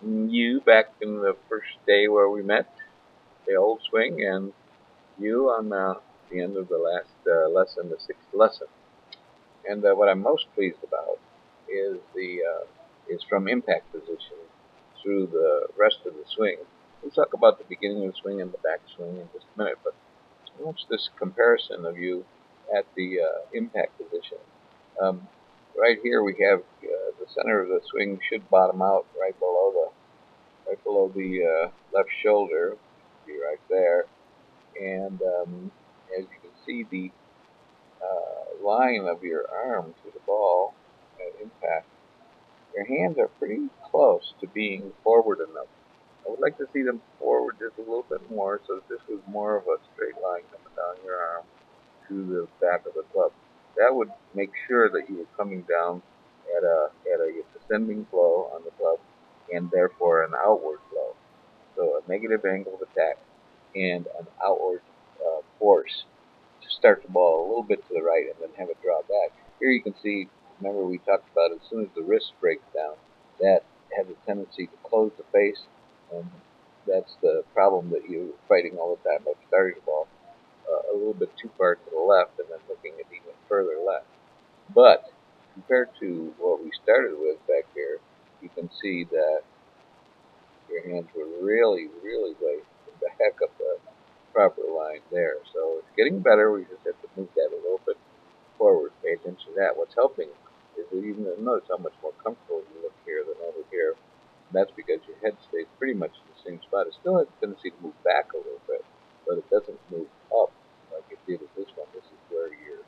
You back in the first day where we met, the old swing, and you on the end of the last lesson, the sixth lesson. And what I'm most pleased about is from impact position through the rest of the swing. We'll talk about the beginning of the swing and the back swing in just a minute, but watch this comparison of you at the impact position. Um, right here we have the center of the swing should bottom out right below the left shoulder, be right there. And as you can see, the line of your arm to the ball at impact, your hands are pretty close to being forward enough. I would like to see them forward just a little bit more, so that this was more of a straight line coming down your arm to the back of the club. That would make sure that you were coming down at a descending flow on the club, and therefore an outward flow. So a negative angle of attack and an outward force to start the ball a little bit to the right and then have it draw back. Here you can see, remember we talked about as soon as the wrist breaks down, that has a tendency to close the face, and that's the problem that you're fighting all the time by starting the ball a little bit too far to the left and then looking at even further left. But compared to what we started with back here, you can see that your hands were really, really way back up the proper line there. So it's getting better. We just have to move that a little bit forward. Pay attention to that. What's helping is that you notice how much more comfortable you look here than over here. And that's because your head stays pretty much in the same spot. It still has a tendency to move back a little bit, but it doesn't move up like it did with this one. This is where your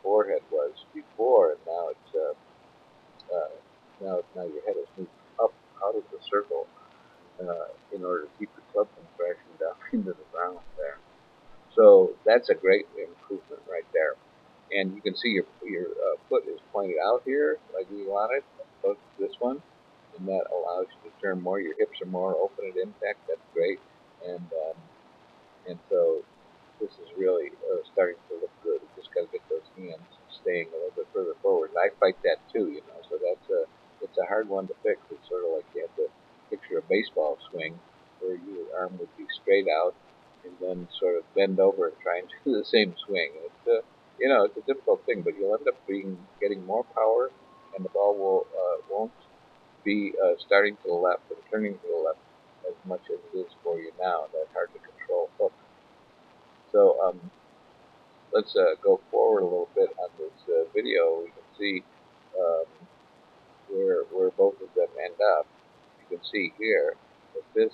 forehead was before, and now your head has moved up out of the circle in order to keep the club from crashing down into the ground there. So that's a great improvement right there. And you can see your foot is pointed out here like we wanted, both this one, and that allows you to turn more. Your hips are more open at impact. That's great. And so this is really starting to look good. You just got to get those hands staying a little bit further forward. And I fight that too, So it's a hard one to fix. It's sort of like you have to picture a baseball swing where your arm would be straight out and then sort of bend over and try and do the same swing. It's a difficult thing, but you'll end up getting more power, and the ball won't be starting to the left and turning to the left as much as it is for you now. That hard to control hook. So let's go forward a little bit on this video. We can see um, where both of them end up. You can see here that this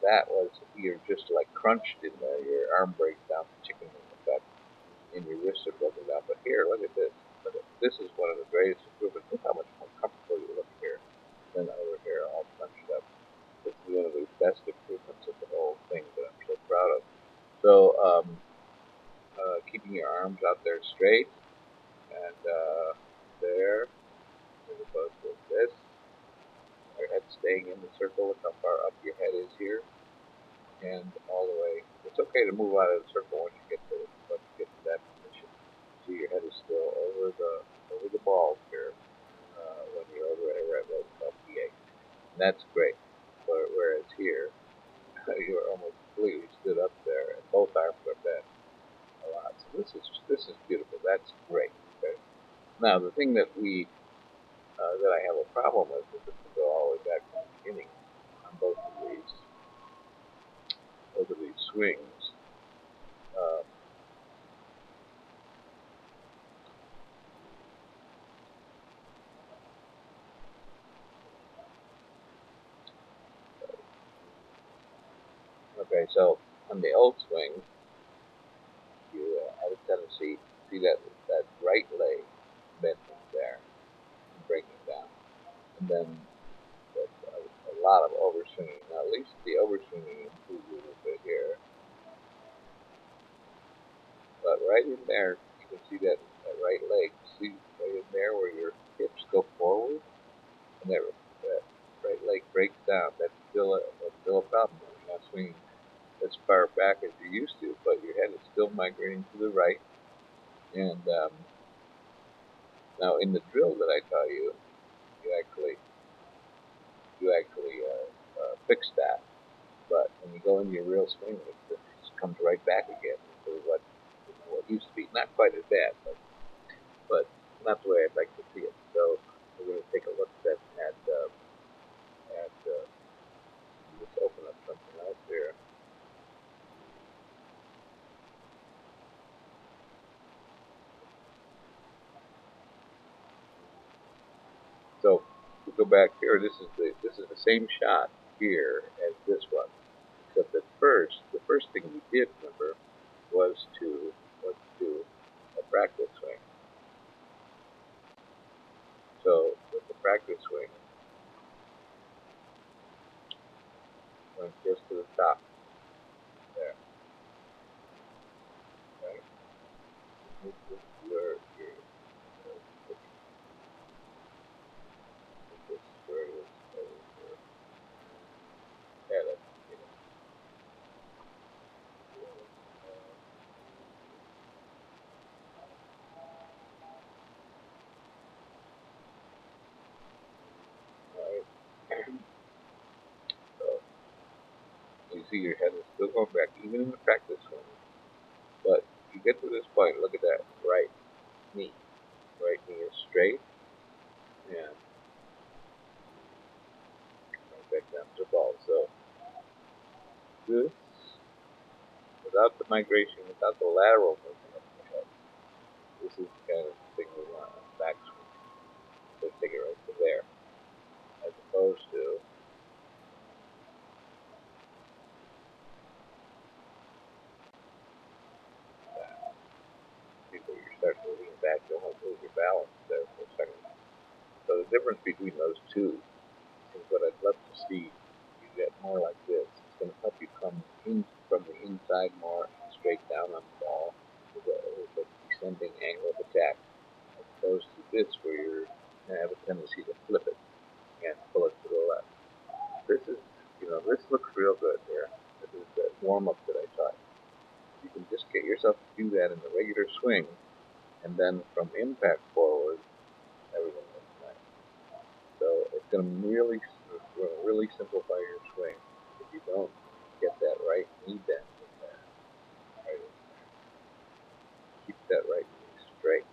that was you're just like crunched in there. Your arm breaks down, chicken wing effect, and your wrists are broken down. But here, look at this. This is one of the greatest improvements. Look how much more comfortable you look here than over here, all crunched up. This is one of the best improvements of the whole thing that I'm so proud of. So keeping your arms out there straight and there, as opposed to this. Your head staying in the circle. Look how far up your head is here, and all the way. It's okay to move out of the circle once you get to that position. So your head is still over the ball here when you're over at a red level above the 8. And that's great. Whereas here, you're almost completely stood up there, and both arms are bent a lot. So this is beautiful. That's great. Okay. Now the thing that I have a problem with is if we go all the way back to the beginning on both of these swings. Uh, okay, so on the old swing, you have a tendency to see that right leg bending there and breaking down, and then a lot of overswinging. Now at least the overswinging improves a little bit here, but right in there you can see that right leg. See right in there where your hips go forward, and that right leg breaks down. That's still a problem. You're not swinging as far back as you used to, but your head is still migrating to the right. And now in the drill that I taught you, you actually fix that. But when you go into your real swing, it just comes right back again to what used to be. Not quite as bad, but not the way I'd like to see it. So we're going to take a look at let's open up something else here. So we go back here. This is the same shot here as this one, except that the first thing we did, remember, was to do a practice swing. So with the practice swing, went just to the top there. Right? This is where it is headed. Right? So you see your head is still going back, even in the practice swing. But you get to this point, look at that right knee. Right knee is straight and right back down to the ball. So this, without the migration, without the lateral movement of the head, this is the kind of thing we want on backswing. So take it right to there, as opposed to that. People, you start moving back, you almost lose your balance there for a second. So the difference between those two is what I'd love to see. You get more like this. It's going to help you come in from the inside more, straight down on the ball with a descending angle of attack, as opposed to this where you're going to have a tendency to flip it and pull it to the left. This is, this looks real good here. This is the warm up that I taught. You can just get yourself to do that in the regular swing, and then from impact forward, everything looks nice. So it's going to really simplify your swing if you don't get that right knee bend in there. Right in there. Keep that right knee straight,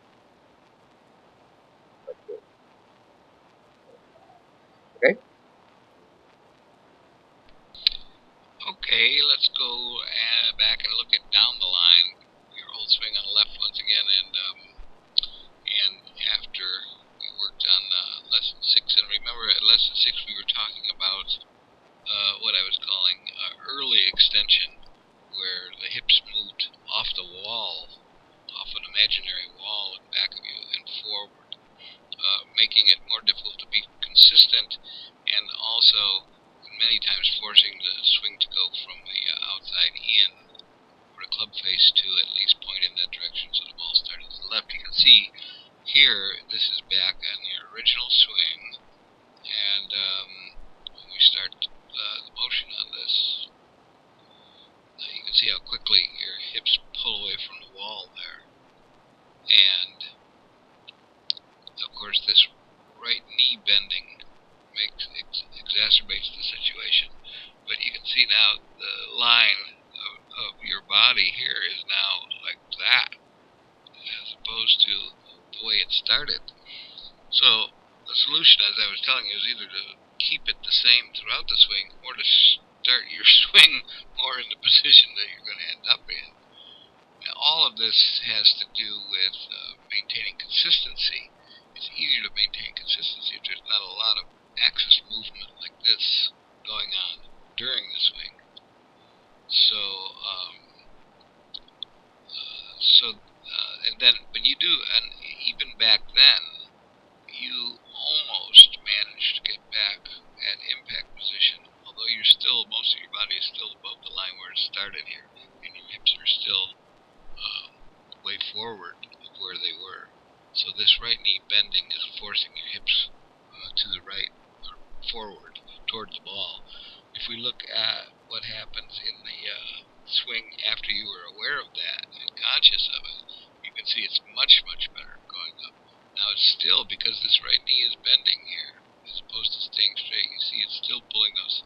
like this. Okay? Okay, let's go back and look at down the line. Your old swing on the left once again, and after we worked on lesson 6, and remember at lesson 6 we were talking about what I was calling early extension, where the hips moved off the wall, off an imaginary wall in back of you and forward, making it more difficult to be consistent, and also many times forcing the swing to go from the outside in, or the club face to at least point in that direction so the ball started to the left. You can see here, this is back on your original swing, and when we start the motion on this, you can see how quickly your hips pull away from the wall there. And, of course, this right knee bending exacerbates the situation. But you can see now the line of your body here is now like that, as opposed to the way it started. So the solution, as I was telling you, is either to keep it the same throughout the swing, or to start your swing more in the position that you're going to end up in. Now, all of this has to do with maintaining consistency. It's easier to maintain consistency if there's not a lot of axis movement like this going on during the swing. So, and then when you do, and even back then, you almost managed to get back at impact position, although most of your body is still above the line where it started here, and your hips are still way forward of where they were. So this right knee bending is forcing your hips to the right, or forward, toward the ball. If we look at what happens in the swing after you are aware of that and conscious of it, you can see it's much, much better going up. Now it's still, because this right knee is bending here, opposed to staying straight. You see it's still pulling those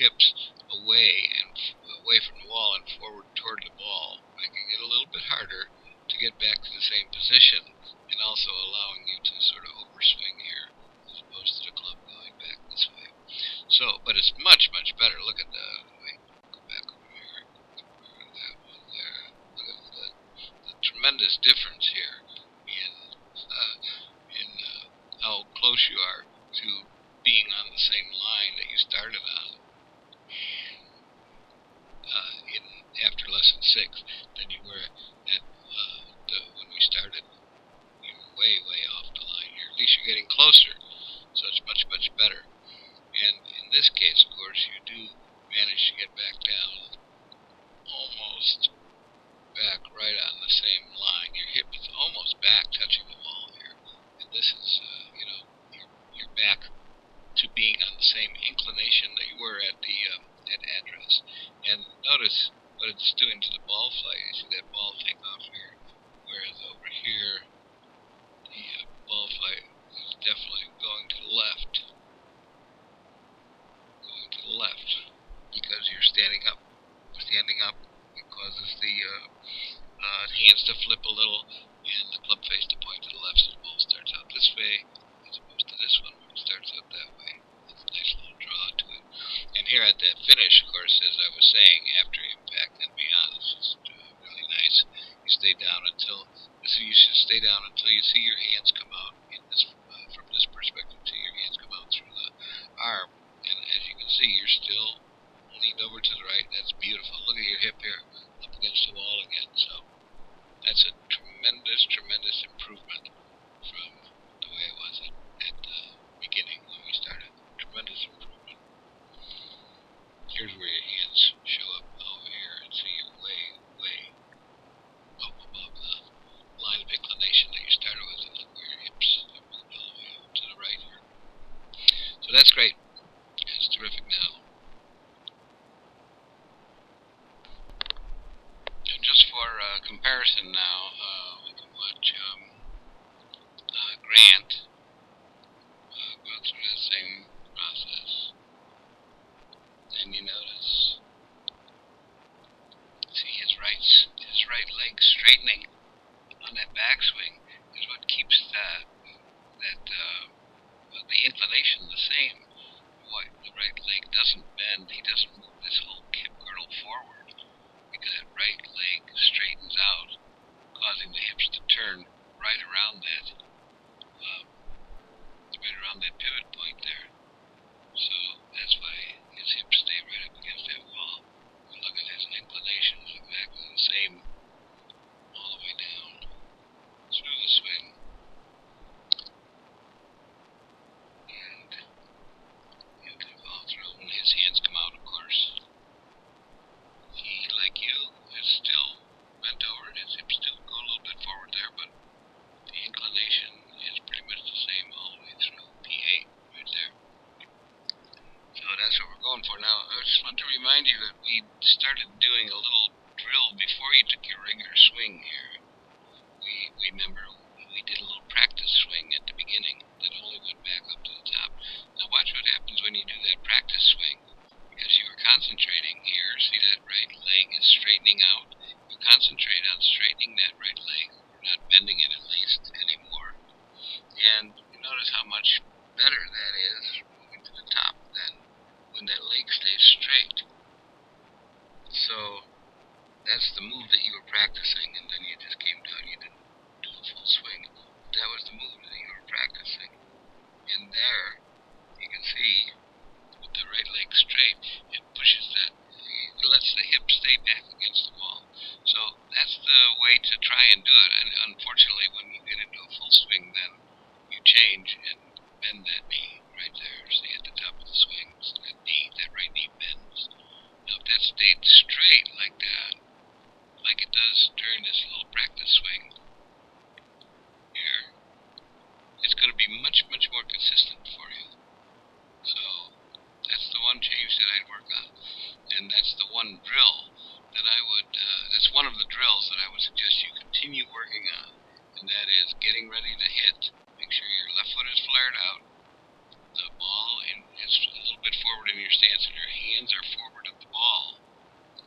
hips away and away from the wall and forward toward the ball, making it a little bit harder to get back to the same position, and also allowing you to sort of overswing here as opposed to the club going back this way. So, but it's much, much better. Look at the, wait, go back over here, that one there. Look at the tremendous difference here in how close you are to being on the same line that you started on after lesson 6 than you were at when we started. You were way, way off the line here. At least you're getting closer, so it's much, much better. And in this case, of course, you do manage to get back down, almost back right on the same line. Your hip is almost back touching the wall here, and this is, you're back to being on the same inclination that you were at the at address. And notice what it's doing to the ball flight. You see that ball take off here, whereas over here the ball flight is definitely going to the left. Going to the left because you're standing up. Standing up, it causes the hands to flip a little and the club face to point to the left, so the ball starts out this way as opposed to this one where it starts out that way. It's a nice little draw to it. And here at that finish, of course, as I was saying, after impact and beyond, it's just really nice. You stay down until, so you should stay down until you see your hands come out in this, from this perspective, till your hands come out through the arm. And as you can see, you're still leaned over to the right. That's beautiful. Look at your hip here, up against the wall again. So that's a tremendous, tremendous improvement from the way it was at the beginning when we started. Tremendous improvement. Here's where your hands show up over here, and so you're way, way up above the line of inclination that you started with, and look where your hips have moved all the way up to the right here. So that's great. It's terrific now. And just for comparison now, we can watch Grant go through that same process. And you notice, see his right leg straightening on that backswing is what keeps the inclination the same. The right leg doesn't bend. He doesn't move this whole hip girdle forward because that right leg straightens out, causing the hips to turn right around that pivot point there. So that's why his hips stay right up against that wall. And look at his inclination is exactly the same all the way down through the swing. And you can follow through when his hands come out, of course. He, like you, is still bent over. His hips still go a little bit forward there, but the inclination is pretty much the same all the way through P8 right there. So that's what we're going for. Now, I just want to remind you that we started doing a little drill before you took your regular swing here. We remember we did a little practice swing at the beginning that only went back up to the top. Now watch what happens when you do that practice swing. Because you were concentrating here, see that right leg is straightening out. You concentrate on straightening that right leg, or not bending it at least anymore. And you notice how much better that is moving to the top than when that leg stays straight. So that's the move that you were practicing, and then you just came down, you didn't do a full swing. That was the move that you were practicing. And there, you can see, with the right leg straight, it pushes that, it lets the hip stay back against the wall. So that's the way to try and do it. And unfortunately, when you get into a full swing, then you change and bend that knee right there. See at the top of the swing, so that right knee bends. Now if that stayed straight like that, like it does during this little practice swing here, it's going to be much, much more consistent for you. So that's the one change that I'd work on. And that's the one drill that I would, that's one of the drills that I would suggest you continue working on. And that is getting ready to hit. Make sure your left foot is flared out. little bit forward in your stance and your hands are forward of the ball,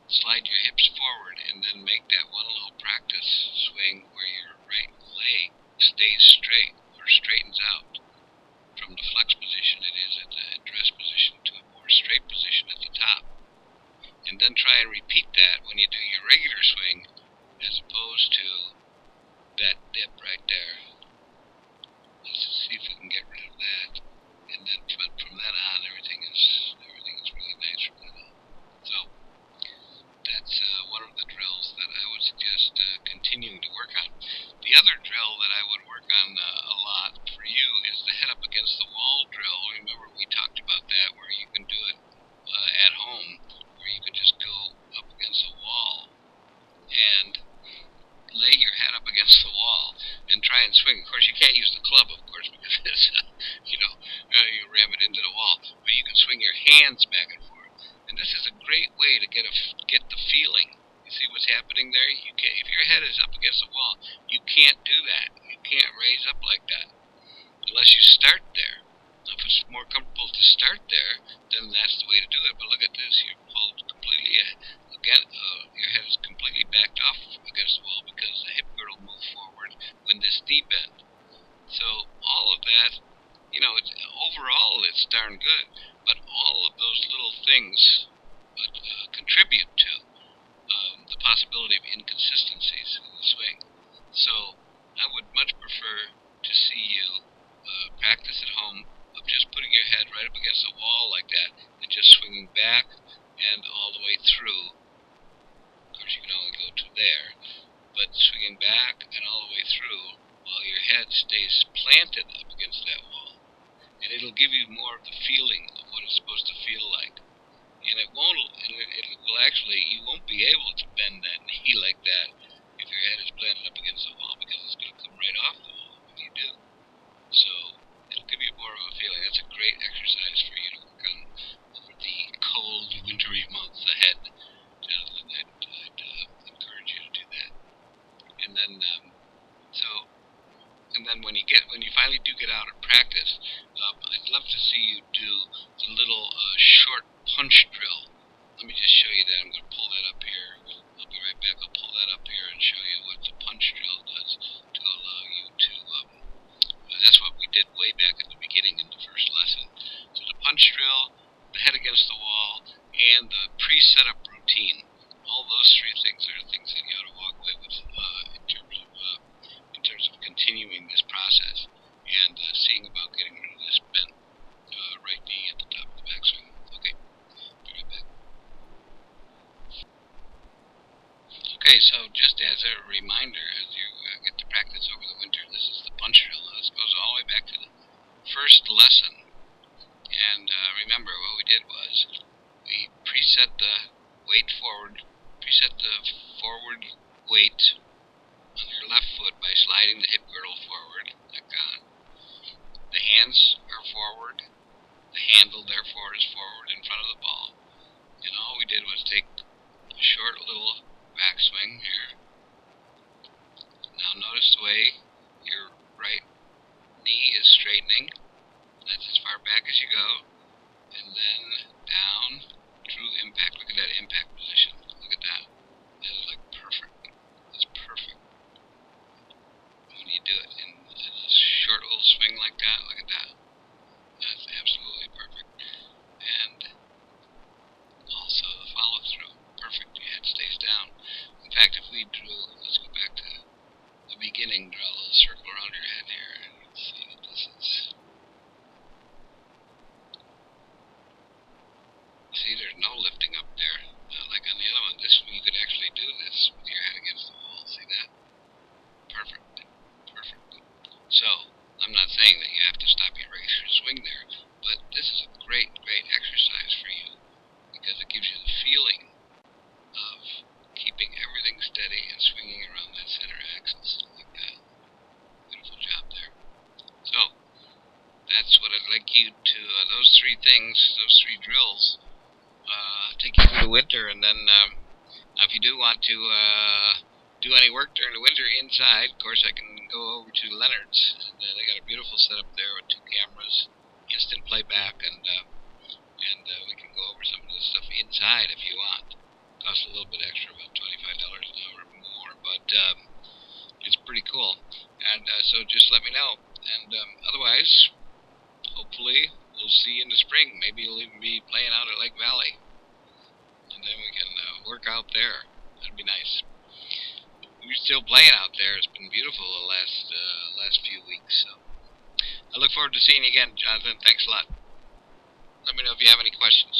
slide your hips forward and then make that one little practice swing where your right leg stays straight or straightens out from the flex position it is at the address position to a more straight position at the top. And then try and repeat that when you do your regular swing as opposed to that dip right there. Let's see if we can get rid of that. And then from that on, everything is really nice from that on. So that's one of the drills that I would suggest continuing to work on. The other drill that I would work on a lot for you is the head up against the wall drill. Remember we talked about that, where you can do it at home, where you can just go up against a wall and lay your head up against the wall and try and swing. Of course, you can't use the club, of course, because it's, you ram it into the wall. But you can swing your hands back and forth. And this is a great way to get the feeling. You see what's happening there? You can't, if your head is up against the wall, you can't do that. You can't raise up like that unless you start there. Now, if it's more comfortable to start there, then that's the way to do it. But look at this. You're pulled completely your head is completely backed off against the wall because the hip girdle moved forward when this knee bent. So all of that, overall it's darn good, but all of those little things contribute to the possibility of inconsistencies in the swing. So I would much prefer to see you practice at home of just putting your head right up against the wall like that and just swinging back and all the way through. Of course, you can only go to there, but swinging back and all the way through while your head stays planted up against that wall. And it'll give you more of the feeling of what it's supposed to feel like. And it will actually, you won't be able to bend that knee like that if your head is planted up against the wall, because it's going to come right off the wall when you do. So it'll give you more of a feeling. That's a great exercise for you to work on over the cold, wintry months ahead. I'd encourage you to do that. And then, when you finally do get out and practice, I'd love to see you do the little short punch drill. Let me just show you that. I'm going to pull that up here. I'll be right back. I'll pull that up here and show you what the punch drill does to allow you to. That's what we did way back at the beginning in the first lesson. So the punch drill, the head against the wall, and the pre-setup routine. All those three things are things that you ought to walk away with in terms of continuing this process and seeing about getting rid of this bent right knee at the top of the backswing. Okay, be right back. Okay, so just as a reminder, as you get to practice over the winter, this is the punch drill. Now, this goes all the way back to the first lesson. And remember, what we did was we preset the weight forward, preset the forward weight on your left foot by sliding the hip girdle forward, like that. The hands are forward. The handle, therefore, is forward in front of the ball. And all we did was take a short little backswing here. Now notice the way your right knee is straightening. That's as far back as you go. And then down through impact. Look at that impact position. Look at that. That is like perfect. It's perfect. When you do it in a short little swing like that, look at that. That's absolutely perfect. And also the follow through. Perfect. Your head stays down. In fact, if we drew, let's go back to the beginning, draw a little circle around your head here. Let's see what this is. See, there's no lifting up there. Like on the other one, you could actually do this with your head against the wall. See that? Perfect. Perfect. So, I'm not saying that you have to stop your regular swing there, but this is a great, great exercise for you because it gives you the feeling of keeping everything steady and swinging around that center axis like that. Beautiful job there. So, that's what I'd like you to, those three things, those three drills, take you through the winter. And then if you do want to do any work during the winter inside, of course I can go over to Leonard's. And, they got a beautiful setup there with 2 cameras, instant playback, and and we can go over some of this stuff inside if you want. Costs a little bit extra, about $25 an hour more, but it's pretty cool. And so just let me know. And otherwise, hopefully we'll see you in the spring. Maybe you'll even be playing out at Lake Valley, and then we can work out there. That'd be nice. We're still playing out there. It's been beautiful the last few weeks. So I look forward to seeing you again, Jonathan. Thanks a lot. Let me know if you have any questions.